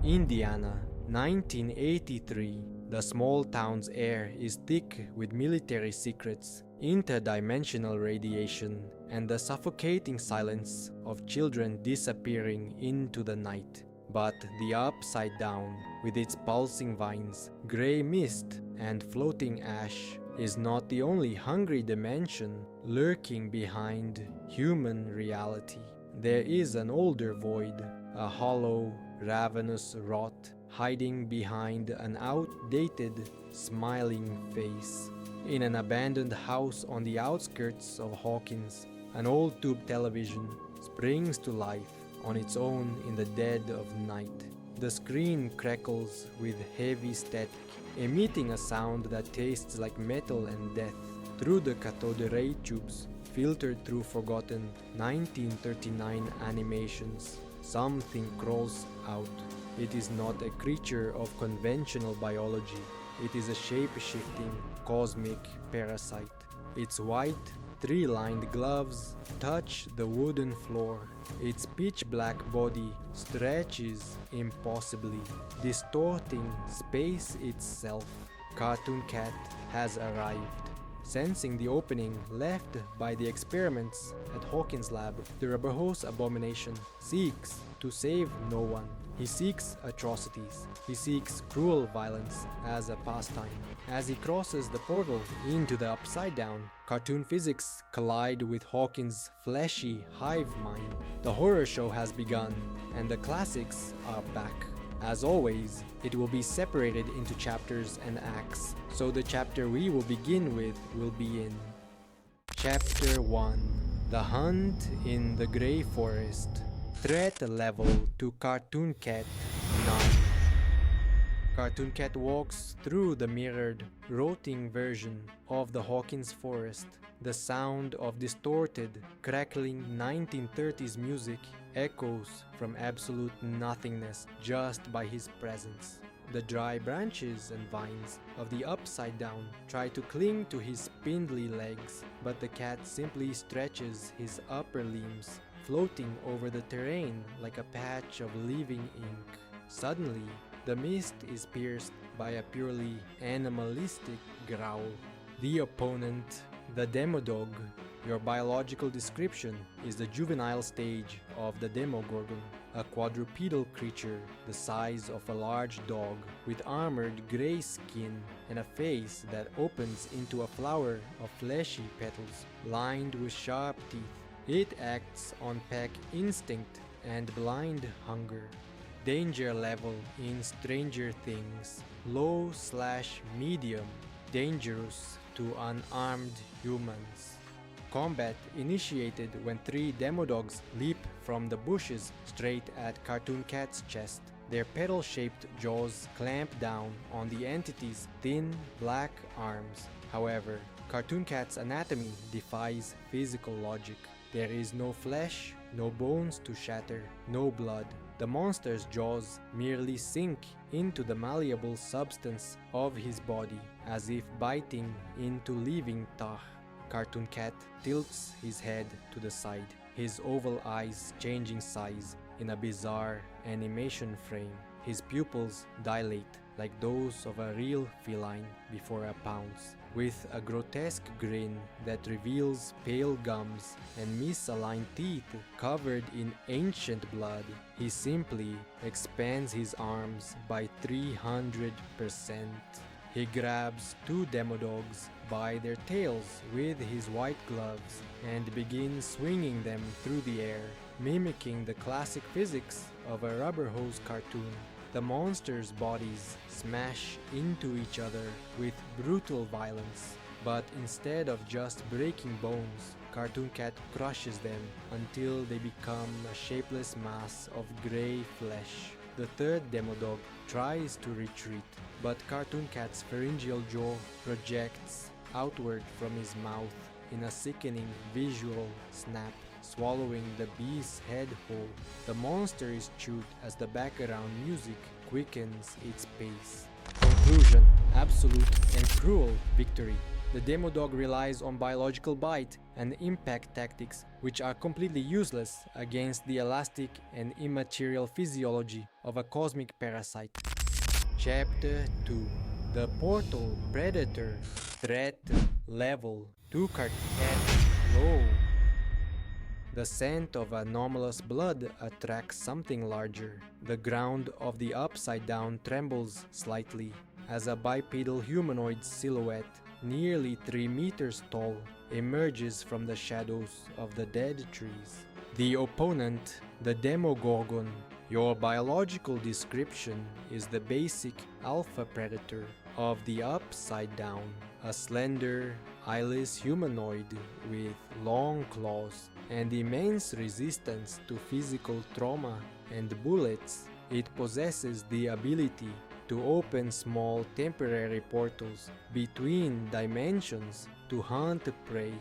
Indiana, 1983. The small town's air is thick with military secrets, interdimensional radiation, and the suffocating silence of children disappearing into the night. But the Upside Down, with its pulsing vines, grey mist, and floating ash, is not the only hungry dimension lurking behind human reality. There is an older void, a hollow, ravenous rot, hiding behind an outdated, smiling face. In an abandoned house on the outskirts of Hawkins, an old tube television springs to life on its own in the dead of night. The screen crackles with heavy static, emitting a sound that tastes like metal and death. Through the cathode ray tubes, filtered through forgotten 1939 animations, something crawls out. It is not a creature of conventional biology. It is a shape-shifting, cosmic parasite. Its white, tree-lined gloves touch the wooden floor. Its pitch-black body stretches impossibly, distorting space itself. Cartoon Cat has arrived. Sensing the opening left by the experiments at Hawkins' lab, the Rubberhose abomination seeks to save no one. He seeks atrocities. He seeks cruel violence as a pastime. As he crosses the portal into the Upside Down, cartoon physics collide with Hawkins' fleshy hive mind. The horror show has begun, and the classics are back. As always, it will be separated into chapters and acts, so the chapter we will begin with will be in Chapter 1, The Hunt in the Grey Forest. Threat level to Cartoon Cat, none. Cartoon Cat walks through the mirrored, rotting version of the Hawkins forest. The sound of distorted, crackling 1930s music echoes from absolute nothingness just by his presence. The dry branches and vines of the Upside Down try to cling to his spindly legs, but the cat simply stretches his upper limbs, floating over the terrain like a patch of living ink. Suddenly, the mist is pierced by a purely animalistic growl. The opponent, the Demodog. Your biological description is the juvenile stage of the Demogorgon, a quadrupedal creature the size of a large dog with armored gray skin and a face that opens into a flower of fleshy petals lined with sharp teeth. It acts on pack instinct and blind hunger. Danger level in Stranger Things, low/medium, dangerous to unarmed humans. Combat initiated when 3 Demodogs leap from the bushes straight at Cartoon Cat's chest. Their petal-shaped jaws clamp down on the entity's thin, black arms. However, Cartoon Cat's anatomy defies physical logic. There is no flesh, no bones to shatter, no blood. The monster's jaws merely sink into the malleable substance of his body, as if biting into living tar. Cartoon Cat tilts his head to the side, his oval eyes changing size in a bizarre animation frame. His pupils dilate like those of a real feline before a pounce, with a grotesque grin that reveals pale gums and misaligned teeth covered in ancient blood. He simply expands his arms by 300%. He grabs 2 Demodogs by their tails with his white gloves and begins swinging them through the air, mimicking the classic physics of a Rubberhose cartoon. The monsters' bodies smash into each other with brutal violence, but instead of just breaking bones, Cartoon Cat crushes them until they become a shapeless mass of grey flesh. The 3rd Demodog tries to retreat, but Cartoon Cat's pharyngeal jaw projects outward from his mouth in a sickening visual snap, swallowing the beast's head whole. The monster is chewed as the background music quickens its pace. Conclusion: absolute and cruel victory. The Demodog relies on biological bite and impact tactics, which are completely useless against the elastic and immaterial physiology of a cosmic parasite. Chapter 2. The Portal Predator. Threat Level 2 Carcat Low. The scent of anomalous blood attracts something larger. The ground of the Upside Down trembles slightly as a bipedal humanoid silhouette, nearly 3 meters tall, emerges from the shadows of the dead trees. The opponent, the Demogorgon. Your biological description is the basic alpha predator of the Upside Down, a slender, eyeless humanoid with long claws and immense resistance to physical trauma and bullets. It possesses the ability to open small temporary portals between dimensions to hunt prey.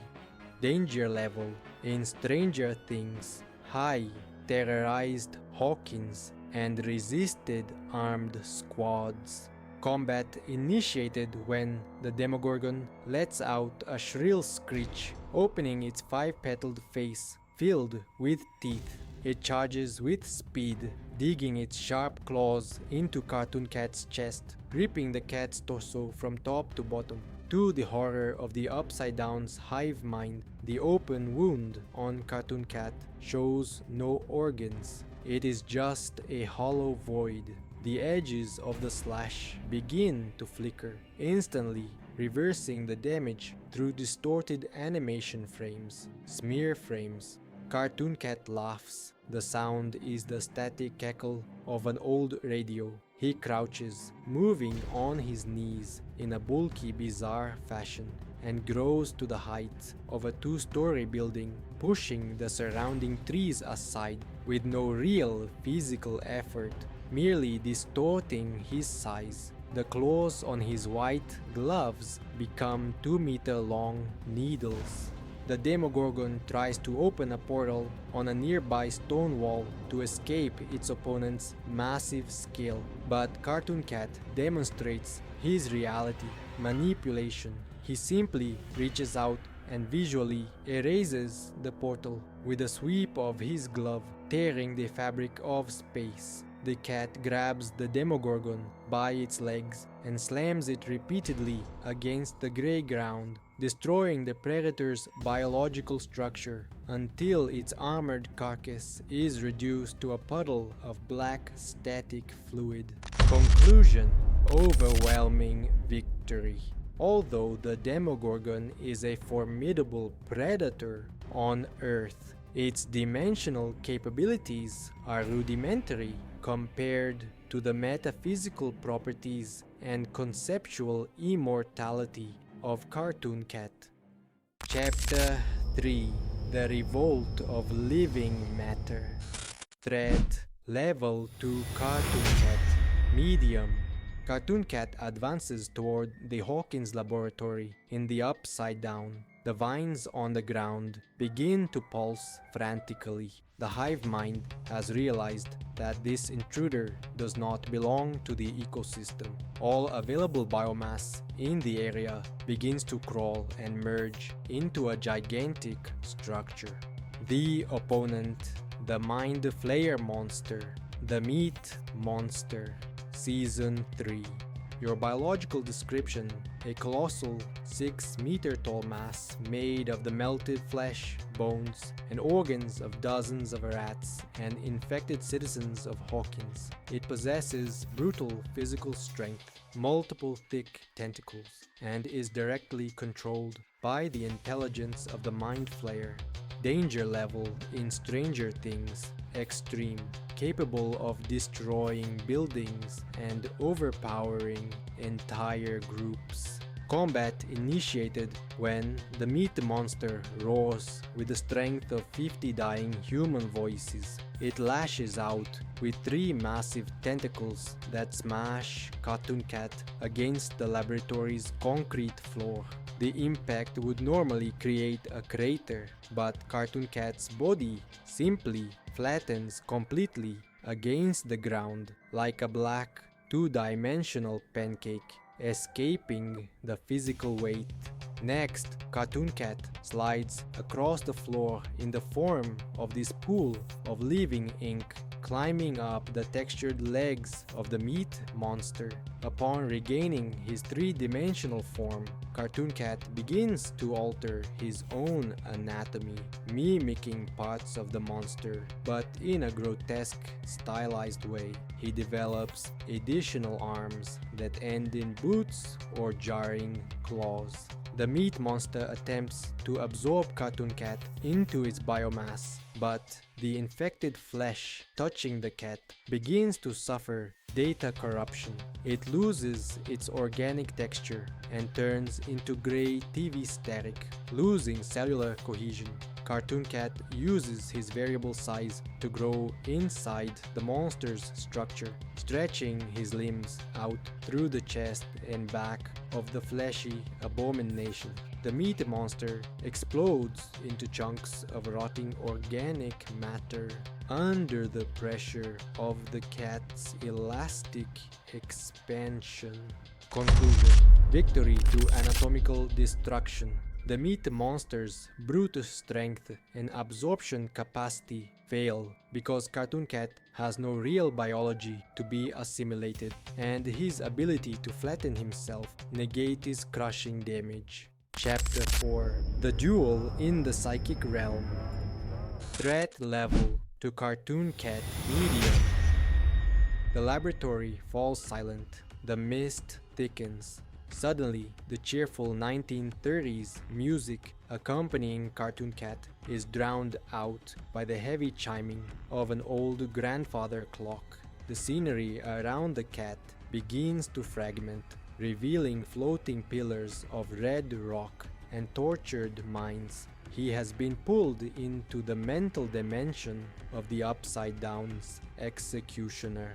Danger level in Stranger Things: high. Terrorized Hawkins and resisted armed squads. Combat initiated when the Demogorgon lets out a shrill screech, opening its 5-petaled face filled with teeth. It charges with speed, digging its sharp claws into Cartoon Cat's chest, ripping the cat's torso from top to bottom. To the horror of the Upside Down's hive mind, the open wound on Cartoon Cat shows no organs. It is just a hollow void. The edges of the slash begin to flicker, instantly reversing the damage through distorted animation frames, smear frames. Cartoon Cat laughs. The sound is the static cackle of an old radio. He crouches, moving on his knees in a bulky, bizarre fashion, and grows to the height of a 2-story building, pushing the surrounding trees aside with no real physical effort, merely distorting his size. The claws on his white gloves become 2-meter-long needles. The Demogorgon tries to open a portal on a nearby stone wall to escape its opponent's massive scale, but Cartoon Cat demonstrates his reality, manipulation. He simply reaches out and visually erases the portal with a sweep of his glove, tearing the fabric of space. The cat grabs the Demogorgon by its legs and slams it repeatedly against the gray ground, destroying the predator's biological structure until its armored carcass is reduced to a puddle of black static fluid. Conclusion: overwhelming victory. Although the Demogorgon is a formidable predator on Earth, its dimensional capabilities are rudimentary compared to the metaphysical properties and conceptual immortality of Cartoon Cat. Chapter 3. The Revolt of Living Matter. Threat Level 2 Cartoon Cat. Medium. Cartoon Cat advances toward the Hawkins laboratory in the Upside Down. The vines on the ground begin to pulse frantically. The hive mind has realized that this intruder does not belong to the ecosystem. All available biomass in the area begins to crawl and merge into a gigantic structure. The opponent, the Mind Flayer monster, the Meat Monster. Season 3. Your biological description: a colossal 6-meter-tall mass made of the melted flesh, bones, and organs of dozens of rats and infected citizens of Hawkins. It possesses brutal physical strength, multiple thick tentacles, and is directly controlled by the intelligence of the Mind Flayer. Danger level in Stranger Things: extreme, capable of destroying buildings and overpowering entire groups. Combat initiated when the Meat Monster roars with the strength of 50 dying human voices. It lashes out with 3 massive tentacles that smash Cartoon Cat against the laboratory's concrete floor. The impact would normally create a crater, but Cartoon Cat's body simply flattens completely against the ground like a black, 2-dimensional pancake, escaping the physical weight. Next, Cartoon Cat slides across the floor in the form of this pool of living ink, climbing up the textured legs of the meat monster. Upon regaining his three-dimensional form, Cartoon Cat begins to alter his own anatomy, mimicking parts of the monster, but in a grotesque, stylized way. He develops additional arms that end in boots or jarring claws. The meat monster attempts to absorb Cartoon Cat into its biomass, but the infected flesh touching the cat begins to suffer data corruption. It loses its organic texture and turns into gray TV static, losing cellular cohesion. Cartoon Cat uses his variable size to grow inside the monster's structure, stretching his limbs out through the chest and back of the fleshy abomination. The meat monster explodes into chunks of rotting organic matter under the pressure of the cat's elastic expansion. Conclusion: victory through anatomical destruction. The meat monster's brute strength and absorption capacity fail because Cartoon Cat has no real biology to be assimilated, and his ability to flatten himself negates his crushing damage. Chapter 4: The Duel in the Psychic Realm. Threat level to Cartoon Cat medium. The laboratory falls silent. The mist thickens. Suddenly, the cheerful 1930s music accompanying Cartoon Cat is drowned out by the heavy chiming of an old grandfather clock. The scenery around the cat begins to fragment, revealing floating pillars of red rock and tortured minds. He has been pulled into the mental dimension of the Upside Down's executioner.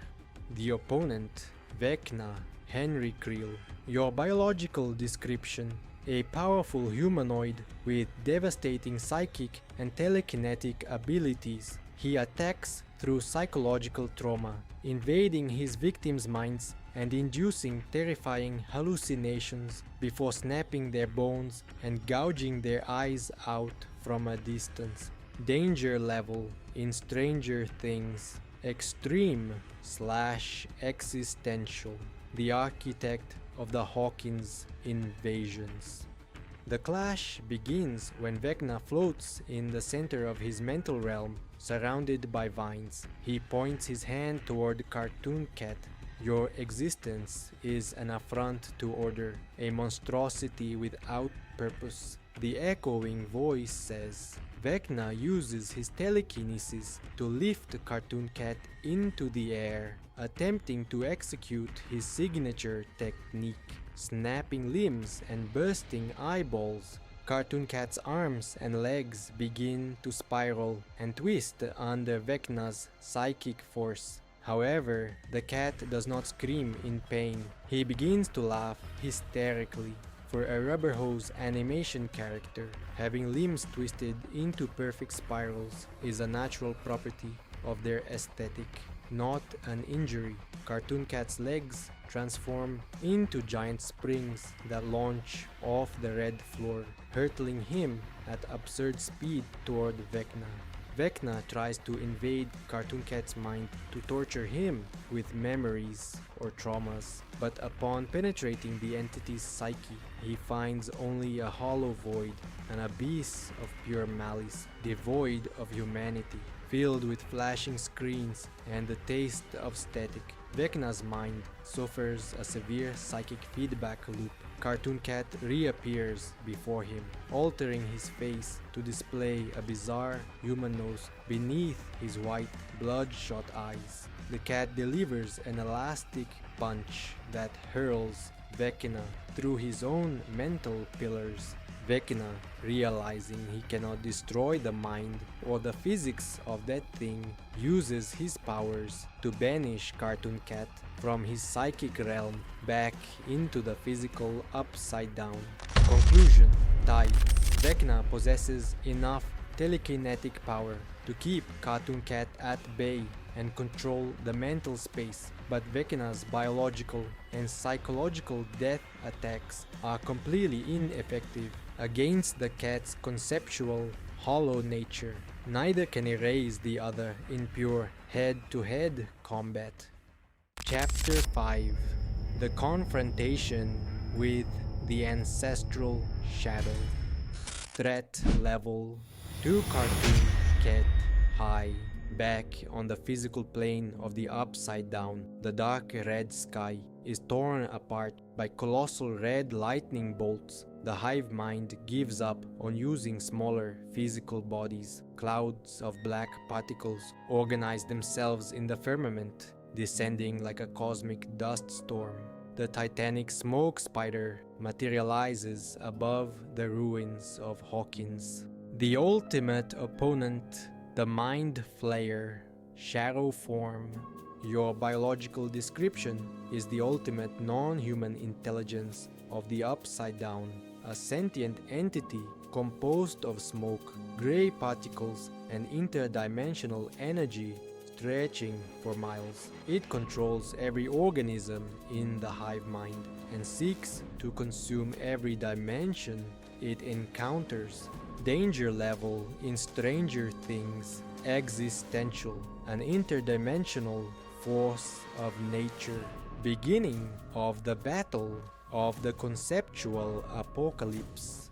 The opponent, Vecna, Henry Creel. Your biological description: a powerful humanoid with devastating psychic and telekinetic abilities. He attacks through psychological trauma, invading his victims' minds and inducing terrifying hallucinations before snapping their bones and gouging their eyes out from a distance. Danger level in Stranger Things: extreme/existential. The architect of the Hawkins invasions. The clash begins when Vecna floats in the center of his mental realm, surrounded by vines. He points his hand toward Cartoon Cat. Your existence is an affront to order, a monstrosity without purpose. The echoing voice says. Vecna uses his telekinesis to lift Cartoon Cat into the air, attempting to execute his signature technique, snapping limbs and bursting eyeballs. Cartoon Cat's arms and legs begin to spiral and twist under Vecna's psychic force. However, the cat does not scream in pain. He begins to laugh hysterically. For a Rubberhose animation character, having limbs twisted into perfect spirals is a natural property of their aesthetic, not an injury. Cartoon Cat's legs transform into giant springs that launch off the red floor, hurtling him at absurd speed toward Vecna. Vecna tries to invade Cartoon Cat's mind to torture him with memories or traumas, but upon penetrating the entity's psyche, he finds only a hollow void, an abyss of pure malice, devoid of humanity, filled with flashing screens and the taste of static. Vecna's mind suffers a severe psychic feedback loop. Cartoon Cat reappears before him, altering his face to display a bizarre human nose beneath his white, bloodshot eyes. The cat delivers an elastic punch that hurls Vecna through his own mental pillars. Vecna, realizing he cannot destroy the mind or the physics of that thing, uses his powers to banish Cartoon Cat from his psychic realm back into the physical Upside Down. Conclusion: tie. Vecna possesses enough telekinetic power to keep Cartoon Cat at bay and control the mental space, but Vecna's biological and psychological death attacks are completely ineffective against the cat's conceptual, hollow nature. Neither can erase the other in pure head-to-head combat. Chapter 5: The Confrontation with the Ancestral Shadow. Threat level: 2 Cartoon Cat High. Back on the physical plane of the Upside Down, the dark red sky is torn apart by colossal red lightning bolts. The hive mind gives up on using smaller physical bodies. Clouds of black particles organize themselves in the firmament, descending like a cosmic dust storm. The titanic smoke spider materializes above the ruins of Hawkins. The ultimate opponent, the Mind Flayer, shadow form. Your biological description is the ultimate non-human intelligence of the Upside Down, a sentient entity composed of smoke, gray particles, and interdimensional energy stretching for miles. It controls every organism in the hive mind and seeks to consume every dimension it encounters. Danger level in Stranger Things: existential, an interdimensional force of nature. Beginning of the battle of the conceptual apocalypse.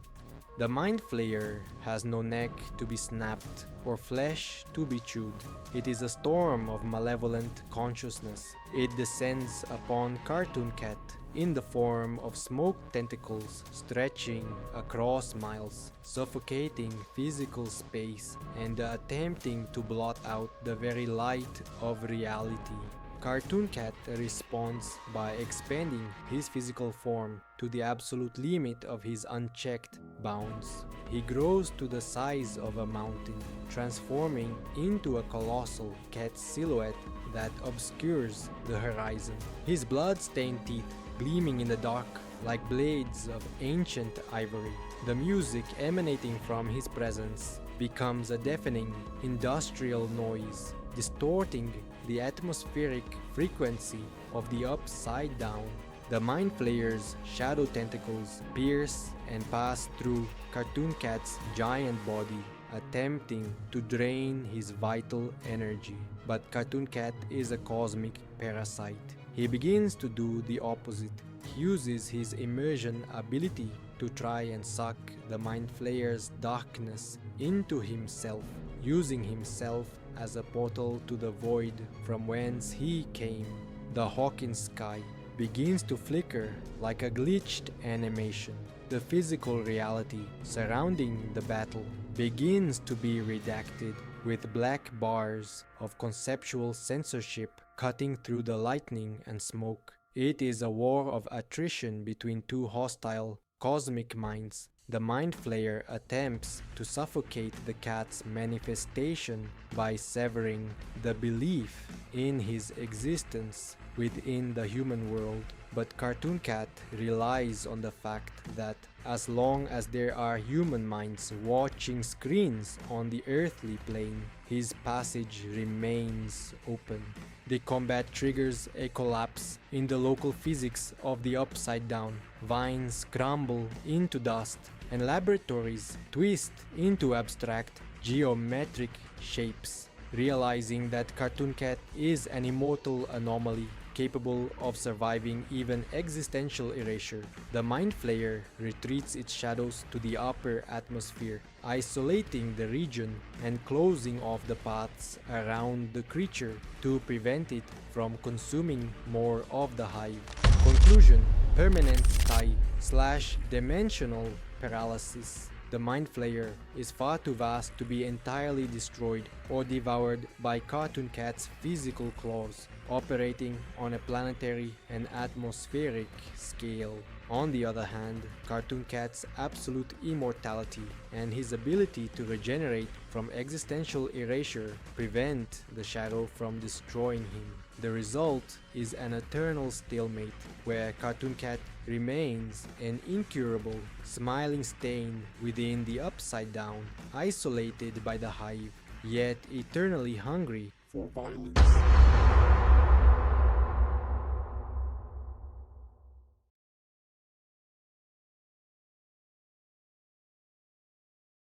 The Mind Flayer has no neck to be snapped or flesh to be chewed. It is a storm of malevolent consciousness. It descends upon Cartoon Cat in the form of smoke tentacles stretching across miles, suffocating physical space and attempting to blot out the very light of reality. Cartoon Cat responds by expanding his physical form to the absolute limit of his unchecked bounds. He grows to the size of a mountain, transforming into a colossal cat silhouette that obscures the horizon. His blood-stained teeth gleaming in the dark like blades of ancient ivory. The music emanating from his presence becomes a deafening industrial noise, distorting the atmospheric frequency of the Upside Down. The Mind Flayer's shadow tentacles pierce and pass through Cartoon Cat's giant body, attempting to drain his vital energy. But Cartoon Cat is a cosmic parasite. He begins to do the opposite. He uses his immersion ability to try and suck the Mind Flayer's darkness into himself, using himself as a portal to the void from whence he came. The Hawkins sky begins to flicker like a glitched animation. The physical reality surrounding the battle begins to be redacted, with black bars of conceptual censorship cutting through the lightning and smoke. It is a war of attrition between two hostile cosmic minds. The Mind Flayer attempts to suffocate the cat's manifestation by severing the belief in his existence within the human world. But Cartoon Cat relies on the fact that as long as there are human minds watching screens on the earthly plane, his passage remains open. The combat triggers a collapse in the local physics of the Upside Down. Vines crumble into dust, and laboratories twist into abstract geometric shapes. Realizing that Cartoon Cat is an immortal anomaly capable of surviving even existential erasure, the Mind Flayer retreats its shadows to the upper atmosphere, isolating the region and closing off the paths around the creature to prevent it from consuming more of the hive. Conclusion: permanent time/dimensional paralysis. The Mind Flayer is far too vast to be entirely destroyed or devoured by Cartoon Cat's physical claws, operating on a planetary and atmospheric scale. On the other hand, Cartoon Cat's absolute immortality and his ability to regenerate from existential erasure prevent the shadow from destroying him. The result is an eternal stalemate, where Cartoon Cat remains an incurable, smiling stain within the Upside Down, isolated by the hive, yet eternally hungry for violence.